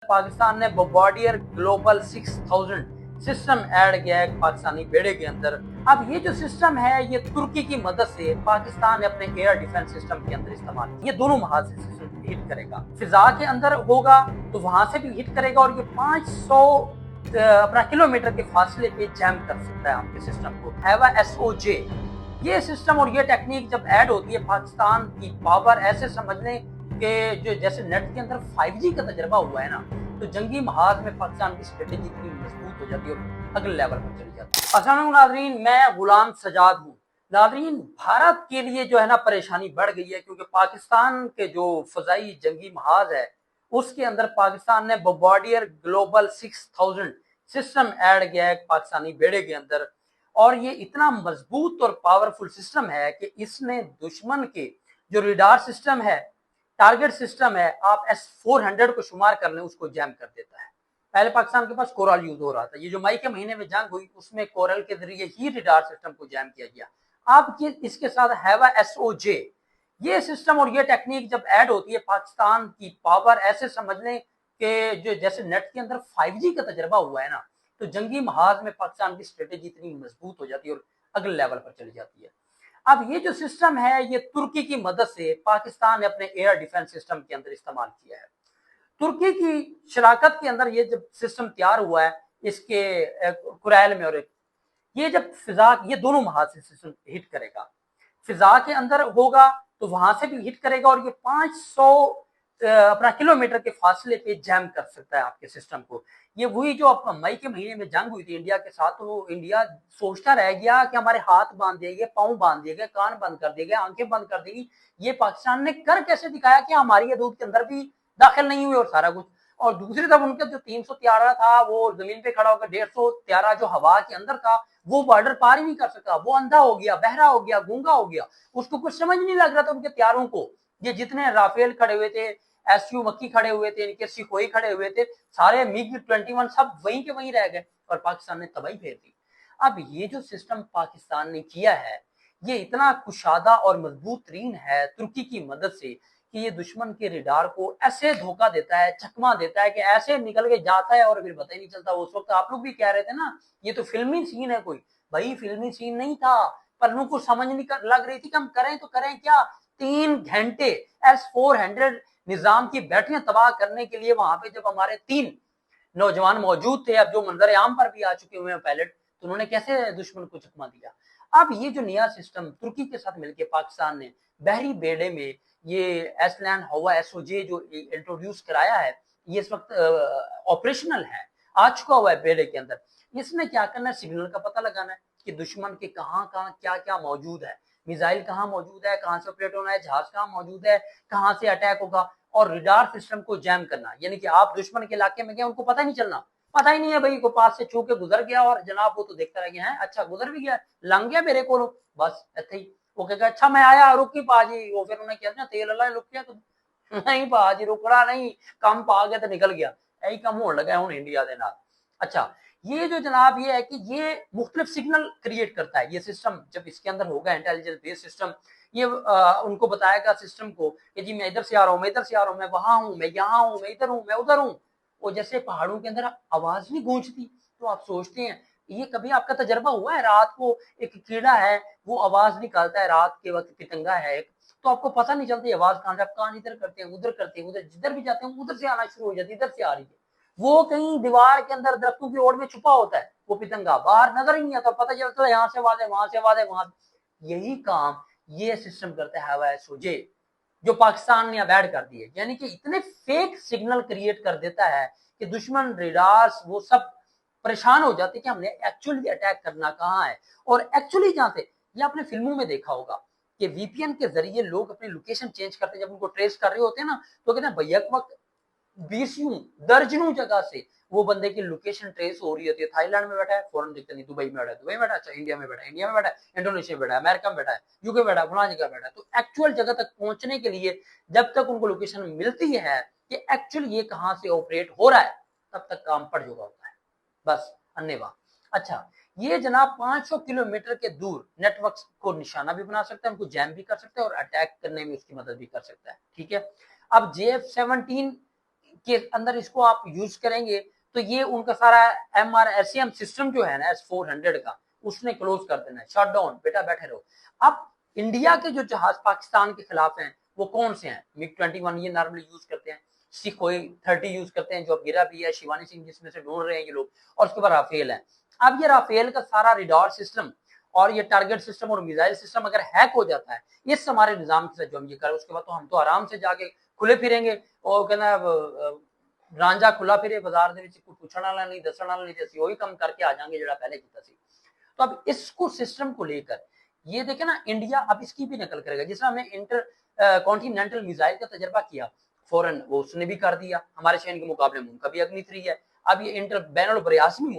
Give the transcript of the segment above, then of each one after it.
पाकिस्तान ने Bombardier global 6000 system add किया है पाकिस्तानी बेड़े के अंदर। अब ये जो सिस्टम है ये तुर्की की मदद से पाकिस्तान ने अपने एयर डिफेंस सिस्टम के अंदर इस्तेमाल किया। ये दोनों महाज से हिट करेगा, फिजा के अंदर होगा तो वहां से भी हिट करेगा और ये 500 अपना किलोमीटर के फासले पे जैम कर सकता है आपके सिस्टम को। हैवा SOJ ये सिस्टम और ये टेक्निक जब ऐड होती है पाकिस्तान की पावर ऐसे समझ लें कि जो जैसे नेट के अंदर 5G का तजर्बा हुआ है ना, तो जंगी महाज में पाकिस्तान की स्ट्रेटेजी इतनी मजबूत हो जाती है और अगले लेवल पर चली जाती है। अस्सलाम वालेकुम नाज़रीन, मैं गुलाम सजाद हूँ। नाज़रीन, भारत के लिए जो है ना परेशानी बढ़ गई है क्योंकि पाकिस्तान के जो फजाई जंगी महाज है उसके अंदर पाकिस्तान ने बॉम्बार्डियर ग्लोबल 6000 सिस्टम ऐड किया है पाकिस्तानी बेड़े के अंदर। और ये इतना मजबूत और पावरफुल सिस्टम है कि इसने दुश्मन के जो रिडार सिस्टम है, टारगेट सिस्टम है, आप S-400 को शुमार कर लें, उसको जैम कर देता है। पहले पाकिस्तान के पास कोरल यूज हो रहा था, ये जो मई के महीने में जंग हुई उसमें कोरल के जरिए ही रिडार सिस्टम को जैम किया गया। अब इसके साथ हैवा SOJ ये सिस्टम और ये टेक्निक जब ऐड होती है पाकिस्तान की पावर ऐसे समझ लें कि जो जैसे नेट के अंदर 5G का तजर्बा हुआ है ना, तो जंगी महाज में पाकिस्तान की स्ट्रेटेजी इतनी मजबूत हो जाती है और अगले लेवल पर चली जाती है। अब ये जो सिस्टम है ये तुर्की की मदद से पाकिस्तान ने अपने एयर डिफेंस सिस्टम के अंदर इस्तेमाल किया है। तुर्की की शराकत के अंदर ये जब सिस्टम तैयार हुआ है इसके कुरैल में, और ये जब फिजा ये दोनों महाज से सिस्टम हिट करेगा, फिजा के अंदर होगा तो वहां से भी हिट करेगा और ये 500 अपना किलोमीटर के फासले पे जैम कर सकता है आपके सिस्टम को। ये वही जो आपका मई के महीने में जंग हुई थी इंडिया के साथ, तो इंडिया सोचता रह गया कि हमारे हाथ बांध दिए गए, पांव बांध दिए गए, कान बंद कर दिए गए, आंखें बंद कर दी। ये पाकिस्तान ने कर कैसे दिखाया कि हमारी हदूद के अंदर भी दाखिल नहीं हुए और सारा कुछ। और दूसरी तरफ उनका जो 300 त्यारा था वो जमीन पे खड़ा होकर 150 त्यारा जो हवा के अंदर था वो बॉर्डर पार ही नहीं कर सका, वो अंधा हो गया, बहरा हो गया, गूंगा हो गया, उसको कुछ समझ नहीं लग रहा था उनके त्यारों को। ये जितने राफेल खड़े हुए थे, SU मक्की खड़े हुए थे, इनके सिखोई खड़े हुए थे, सारे MiG-21 सब वहीं के वहीं रह गए और पाकिस्तान ने तबाही फेर दी। अब ये जो सिस्टम पाकिस्तान ने किया है ये इतना कुशादा और मजबूत तरीन है तुर्की की मदद से कि ये दुश्मन के रिडार को ऐसे धोखा देता है, चकमा देता है कि ऐसे निकल के जाता है और फिर पता ही नहीं चलता। उस वक्त आप लोग भी कह रहे थे ना ये तो फिल्मी सीन है, कोई भाई फिल्मी सीन नहीं था, पर उनको समझ नहीं लग रही थी कि हम करें तो करें क्या। 3 घंटे S-400 निजाम की बैटरियां तबाह करने के लिए वहां पे जब हमारे 3 नौजवान मौजूद थे, अब जो मंजर आम पर भी आ चुके हुए हैं पायलट, तो उन्होंने कैसे दुश्मन को चकमा दिया। अब ये जो नया सिस्टम तुर्की के साथ मिलकर पाकिस्तान ने बहरी बेड़े में ये एसलैंड हवा SOJ जो इंट्रोड्यूस कराया है, ये इस वक्त ऑपरेशनल है, आ चुका हुआ है बेड़े के अंदर। इसने क्या करना है, सिग्नल का पता लगाना है कि दुश्मन के कहाँ कहाँ क्या क्या मौजूद है, मिसाइल कहाँ मौजूद है, कहाँ से ऑपरेट होना है, जहाज कहाँ मौजूद है, कहाँ से अटैक होगा, और रिडार सिस्टम को जैम करना, यानी कि आप दुश्मन के इलाके में गए उनको पता ही नहीं चलना, पता ही नहीं है भाई को पास से छू के गुजर गया और जनाब वो तो देखता रह गया है, अच्छा गुजर भी गया, लंघ गया मेरे को, बस इतना ही। वो कहेगा अच्छा मैं आया रुकी पाजी, वो फिर उन्हें कहते तेल अल्लाह रुक गया तो नहीं पाजी रुकड़ा नहीं, कम पा गया तो निकल गया, यही कम होने लगा हूं इंडिया के नाल। अच्छा, ये जो जनाब ये है कि ये मुख्तलिफ सिग्नल क्रिएट करता है ये सिस्टम, जब इसके अंदर होगा इंटेलिजेंस बेस्ड सिस्टम, ये उनको बताएगा सिस्टम को कि जी मैं इधर से आ रहा हूँ, मैं इधर से आ रहा हूँ, मैं वहां हूँ, मैं यहाँ हूँ, मैं इधर हूँ, मैं उधर हूँ। और जैसे पहाड़ों के अंदर आवाज नहीं गूंजती, तो आप सोचते हैं ये कभी आपका तजर्बा हुआ है, रात को एक कीड़ा है वो आवाज निकालता है रात के वक्त, पितंगा है एक, तो आपको पता नहीं चलती आवाज कहां से, आप कान इधर करते हैं उधर करते हैं, उधर जिधर भी जाते हैं उधर से आना शुरू हो जाती है, इधर से आ रही है। वो कहीं दीवार के अंदर दरख्तों की ओर में छुपा होता है, वो पितंगा बाहर नजर ही नहीं आता, पता चलता है यहाँ से आवाज है, वहां से आवाज है, वहां। यही काम ये सिस्टम करता है हवा SOJ, जो पाकिस्तान ने अब ऐड कर दिए, यानी कि इतने फेक सिग्नल क्रिएट कर देता है कि दुश्मन रेडार्स वो सब परेशान हो जाते कि हमने एक्चुअली अटैक करना कहाँ है। और एक्चुअली जहां से ये आपने फिल्मों में देखा होगा कि VPN के जरिए लोग अपनी लोकेशन चेंज करते हैं, जब उनको ट्रेस कर रहे होते हैं ना, तो कहते हैं भैया वक्त 20 दर्जनों जगह से वो बंदे की लोकेशन ट्रेस हो रही होती है, थाईलैंड में बैठा है फौरन दिखता नहीं, दुबई में बैठा है दुबई में बैठा है, अच्छा इंडिया में बैठा है इंडिया में बैठा है, इंडोनेशिया में बैठा है, अमेरिका में बैठा है, UK बैठा है, फलां जगह बैठा है। तो एक्चुअल जगह तक पहुंचने के लिए जब तक उनको लोकेशन मिलती है कि एक्चुअल ये कहां से ऑपरेट हो रहा है, तब तक काम पड़ चुका होता है, बस अन्यवा। अच्छा, ये जनाब 500 किलोमीटर के दूर नेटवर्क को निशाना भी बना सकता है, उनको जैम भी कर सकता है और अटैक करने में उसकी मदद भी कर सकता है, ठीक है। अब JF-17 के अंदर इसको आप यूज करेंगे तो ये उनका सारा MRSAM सिस्टम जो है ना S-400 का, उसने क्लोज कर देना है, शट डाउन, बेटा बैठे रहो। अब इंडिया के जो जहाज पाकिस्तान के खिलाफ हैं वो कौन से हैं? MiG-21 ये नॉर्मली यूज करते हैं, Sukhoi 30 यूज करते हैं जो अब गिरा भी है, शिवानी सिंह जिसमें से ढूंढ रहे हैं ये लोग, और उसके बाद राफेल है। अब ये राफेल का सारा रिडार सिस्टम और ये टारगेट सिस्टम और मिसाइल सिस्टम अगर हैक हो जाता है इस हमारे निजाम के साथ जो हम ये करें, उसके बाद तो हम तो आराम से जाके खुले फिरेंगे और कहना रांझा खुला फिरे बाजार ਦੇ ਵਿੱਚ ਕੋਈ ਪੁੱਛਣ वाला नहीं दसण वाला नहीं, ਅਸੀਂ वही कम करके आ जाएंगे जो पहले किया सी। तो अब इसको सिस्टम को लेकर ये देखे ना इंडिया अब इसकी भी नकल करेगा, जिसमें हमने इंटर कॉन्टिनेंटल मिसाइल का तजर्बा किया फौरन वो उसने भी कर दिया, हमारे शहर के मुकाबले में उनका भी अग्नि 3 है। अब ये इंटर बैनुल बरियासमी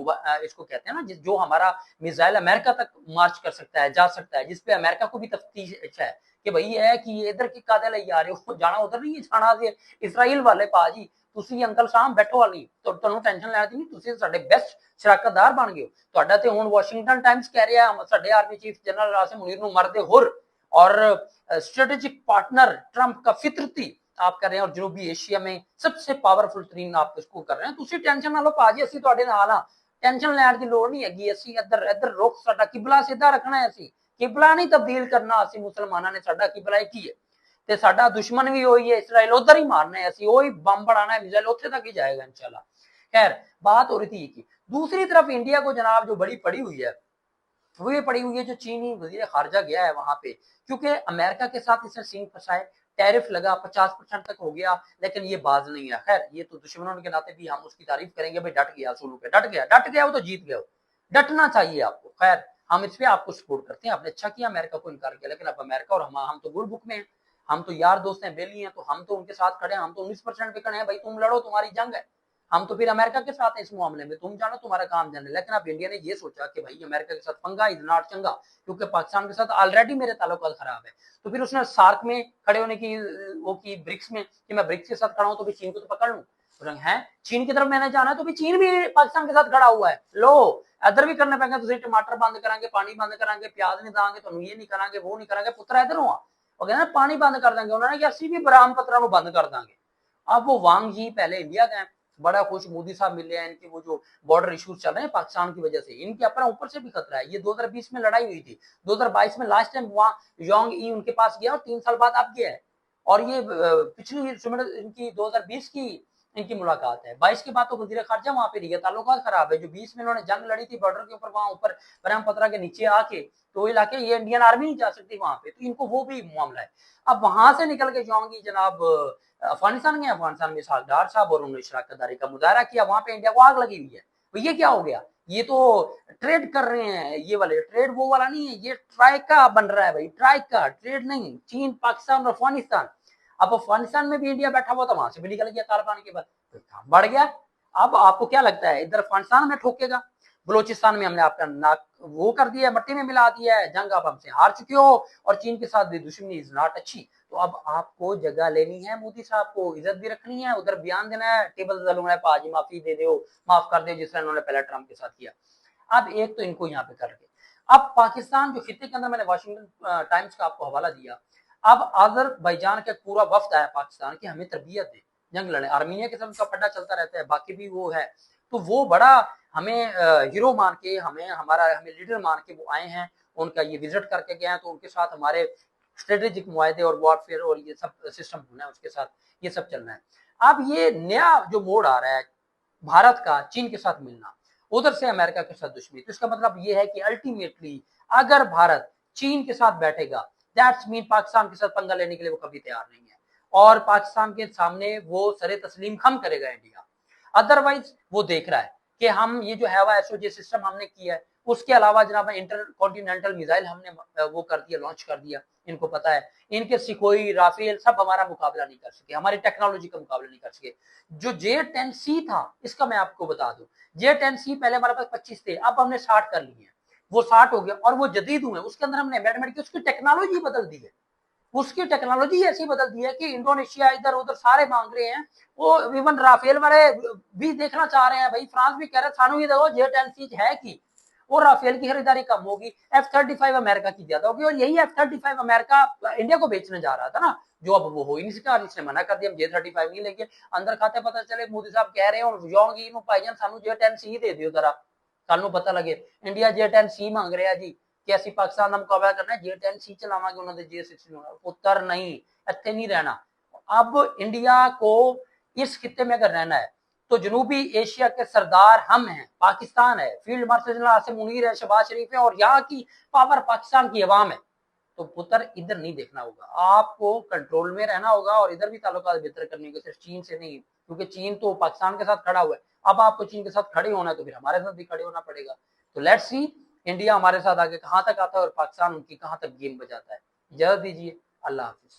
इसको कहते हैं ना, जो हमारा मिसाइल अमेरिका तक मार्च कर सकता है, जा सकता है, जिसपे अमेरिका को भी तफ्तीश है कि भाई है कि ये इधर की कादे ਲਈ आ रहे हो, जाना उधर नहीं जाना ਸੀ ਇਸਰਾਈਲ ਵਾਲੇ ਭਾਜੀ, ਤੁਸੀਂ ਅੰਕਲ ਸਾਹਮ ਬੈਠੋ ਵਾਲੀ ਤੁਹਾਨੂੰ ਟੈਨਸ਼ਨ ਲੈਣ ਦੀ ਨਹੀਂ, ਤੁਸੀਂ ਸਾਡੇ ਬੈਸਟ ਸ਼ਰਾਕਤਦਾਰ ਬਣ ਗਏ ਹੋ। ਤੁਹਾਡਾ ਤੇ ਹੁਣ ਵਾਸ਼ਿੰਗਟਨ ਟਾਈम्स कह रहा है ਸਾਡੇ army chief general Rasim Munir ਨੂੰ मरदे हुर और स्ट्रेटेजिक पार्टनर ट्रंप का फितरती आप कर रहे हैं और जनूबी एशिया में सबसे पावरफुल तरीन आप इसको कर रहे हैं। ਤੁਸੀਂ ਟੈਨਸ਼ਨ ਨਾ ਲਓ ਭਾਜੀ, ਅਸੀਂ ਤੁਹਾਡੇ ਨਾਲ ਆ, ਟੈਨਸ਼ਨ ਲੈਣ ਦੀ ਲੋੜ ਨਹੀਂ ਹੈਗੀ, ਅਸੀਂ ਇੱਧਰ ਰੁਖ ਸਾਡਾ ਕਿਬਲਾ ਸਿੱਧਾ ਰੱਖਣਾ ਹੈ, ਅਸੀਂ ਕਿਬਲਾ ਨਹੀਂ ਤਬਦੀਲ ਕਰਨਾ, ਅਸੀਂ ਮੁਸਲਮਾਨਾਂ ਨੇ ਸਾਡਾ ਕਿਬਲਾ ਇੱਕ ਹੀ ਹੈ ਤੇ ਸਾਡਾ ਦੁਸ਼ਮਣ ਵੀ ਉਹੀ ਹੈ इजराइल, उधर ही मारना है, ਅਸੀਂ ਉਹੀ बम बढ़ाना है, मिसाइल ਉੱਥੇ तक ही जाएगा इंशाल्लाह। खैर बात हो रही थी की दूसरी तरफ इंडिया को जनाब जो बड़ी पड़ी हुई है वो ये पड़ी हुई है जो चीनी वजीर खारजा गया है वहां पे, क्योंकि अमेरिका के साथ इसने सींग फंसाए, टैरिफ लगा 50% तक हो गया, लेकिन ये बाज नहीं है। खैर ये तो दुश्मनों के नाते भी हम उसकी तारीफ करेंगे, भाई डट गया सूलू पे, डट गया वो तो जीत गया, डटना चाहिए आपको। खैर हम इस पे आपको सपोर्ट करते हैं, आपने अच्छा किया अमेरिका को इनकार किया, लेकिन अब अमेरिका और हम तो गुड बुक में हैं, हम तो यार दोस्त हैं, बेली हैं, तो हम तो उनके साथ खड़े हैं, हम तो 19% पे खड़े हैं, भाई तुम लड़ो तुम्हारी जंग है, हम तो फिर अमेरिका के साथ हैं इस मामले में, तुम जानो तुम्हारा काम जाने। लेकिन अब इंडिया ने ये सोचा कि भाई अमेरिका के साथ पंगा इज नॉट चंगा, क्योंकि पाकिस्तान के साथ ऑलरेडी मेरे ताल्लुकात खराब है, तो फिर उसने सार्क में खड़े होने की वो की ब्रिक्स में कि मैं ब्रिक्स के साथ खड़ा हूं तो भी चीन को तो पकड़ लूं, है चीन की तरफ मैंने जाना है तो भी चीन भी पाकिस्तान के साथ खड़ा हुआ है, लो इधर भी करने पेंगे, तुम टमाटर बंद करांगे, पानी बंद करांगे, प्याज नहीं दांगे, तुम ये नहीं करांगे, वो नहीं करांगे, पुत्र इधर हुआ वो कहना पानी बंद कर देंगे, उन्होंने अस्सी भी बराम पत्रा को बंद कर देंगे। अब वो वांग जी पहले इंडिया गए, बड़ा खुश, मोदी साहब मिले हैं, इनके वो जो बॉर्डर इश्यूज चल रहे हैं पाकिस्तान की वजह से, इनके अपना ऊपर से भी खतरा है। ये 2020 में लड़ाई हुई थी, 2022 में लास्ट टाइम वहां योंग ई उनके पास गया और 3 साल बाद अब गया है, और ये पिछली इनकी 2020 की इनकी मुलाकात है, 22 के बाद तो वजीर खारजा वहां पे नहीं गया, ताल्लुकात खराब है। जो 20 में इन्होंने जंग लड़ी थी बॉर्डर के ऊपर, वहां ऊपर ब्रह्मपुत्र के नीचे आके तो इलाके ये इंडियन आर्मी नहीं जा सकती वहां पे, तो इनको वो भी मामला है। अब वहां से निकल के जाऊंगी जनाब अफगानिस्तान गए, अफगानिस्तान में सागदार साहब और उन्होंने शराकतदारी का मुजाहरा किया, वहां पे इंडिया को आग लगी हुई है। तो ये क्या हो गया, ये तो ट्रेड कर रहे हैं, ये वाले ट्रेड वो वाला नहीं है, ये ट्राइका बन रहा है भाई, ट्राइका ट्रेड नहीं, चीन पाकिस्तान और अफगानिस्तान। अब अफगानिस्तान में भी इंडिया बैठा हुआ था, वहां से भी निकल गया तालिबान के बाद, तो काम बढ़ गया। अब आपको क्या लगता है इधर अफगानिस्तान में ठोकेगा, बलोचिस्तान में हमने आपका नाक वो कर दिया है, मट्टी में मिला दिया है, जंग आप हमसे हार चुके हो और चीन के साथ भी दुश्मनी इज नॉट अच्छी। तो अब आपको जगह लेनी है, मोदी साहब को इज्जत भी रखनी है, उधर बयान देना है, टेबल जलूंगा पाजी माफी दे दो, माफ कर दो, जिस तरह उन्होंने पहले ट्रंप के साथ किया। अब एक तो इनको यहाँ पे कर रखे। अब पाकिस्तान जो खिते के अंदर, मैंने वाशिंगटन टाइम्स का आपको हवाला दिया, अब अजरबैजान का पूरा वफ्द आया पाकिस्तान की हमें तरबियत दे जंग लड़े, आर्मीनिया के साथ उनका पड्डा चलता रहता है, बाकी भी वो है, तो वो बड़ा हमें हीरो मान के, हमें लीडर मान के वो आए हैं, उनका ये विजिट करके गए हैं, तो उनके साथ हमारे स्ट्रेटेजिक मुआहदे और वॉरफेयर और ये सब सिस्टम होना है, उसके साथ ये सब चलना है। अब ये नया जो मोड़ आ रहा है भारत का चीन के साथ मिलना, उधर से अमेरिका के साथ दुश्मनी, तो इसका मतलब ये है कि अल्टीमेटली अगर भारत चीन के साथ बैठेगा, दैट्स मीन पाकिस्तान के साथ पंगा लेने के लिए वो कभी तैयार नहीं है, और पाकिस्तान के सामने वो सरे तस्लीम खम करेगा इंडिया। अदरवाइज वो देख रहा है कि हम ये जो हैवा एसओजी सिस्टम हमने किया है, उसके अलावा जनाब इंटर कॉन्टिनेंटल मिसाइल हमने वो कर दिया, लॉन्च कर दिया, इनको पता है, इनके सिकोई राफेल सब हमारा मुकाबला नहीं कर सके, हमारी टेक्नोलॉजी का मुकाबला नहीं कर सके। जो J-10C था, इसका मैं आपको बता दूं, J-10C पहले हमारे पास 25 थे, अब हमने 60 कर लिए हैं, वो 60 हो गया, और वो जदीद हुए, उसके अंदर हमने अमेंडमेंट की, उसकी टेक्नोलॉजी बदल दी है, उसकी टेक्नोलॉजी ऐसी बदल दी है कि इंडोनेशिया इधर उधर सारे मांग रहे हैं, वो इवन राफेल वाले भी देखना चाह रहे हैं, भाई फ्रांस भी कह रहे हैं सानू ये देखो J-10C है कि और राफेल की खरीदारी कम होगी, F-35 अमेरिका की ज्यादा होगी। और यही F-35 अमेरिका इंडिया को बेचने जा रहा था ना, जो अब वो हो ही नहीं सका, इसने मना कर दिया, हम J-35 नहीं लेंगे। अंदर खाते पता चले मोदी साहब कह रहे हैं भाईजान सानू J-10C दे दियो जरा, कल पता लगे इंडिया J-10C मांग रहा जी कि असं पाकिस्तान का मुकाबला करना, J-10C चलावांगे, उन्होंने J-16 पुत्र नहीं, इतने नहीं रहना। अब इंडिया को इस खिते में अगर रहना है तो जनूबी एशिया के सरदार हम हैं, पाकिस्तान है, field marshal general Asim Munir है, शहबाज शरीफ है, और यहाँ की पावर पाकिस्तान की अवाम है। तो पुत्र इधर नहीं देखना होगा, आपको कंट्रोल में रहना होगा और इधर भी ताल्लुकात बेहतर करने होंगे, सिर्फ चीन से नहीं, क्योंकि चीन तो पाकिस्तान के साथ खड़ा हुआ है। अब आपको चीन के साथ खड़े होना है तो फिर हमारे साथ भी खड़े होना पड़ेगा। तो लेट्स सी इंडिया हमारे साथ आगे कहां तक आता है और पाकिस्तान उनकी कहां तक गेम बजाता है। इजाजत दीजिए, अल्लाह हाफिज।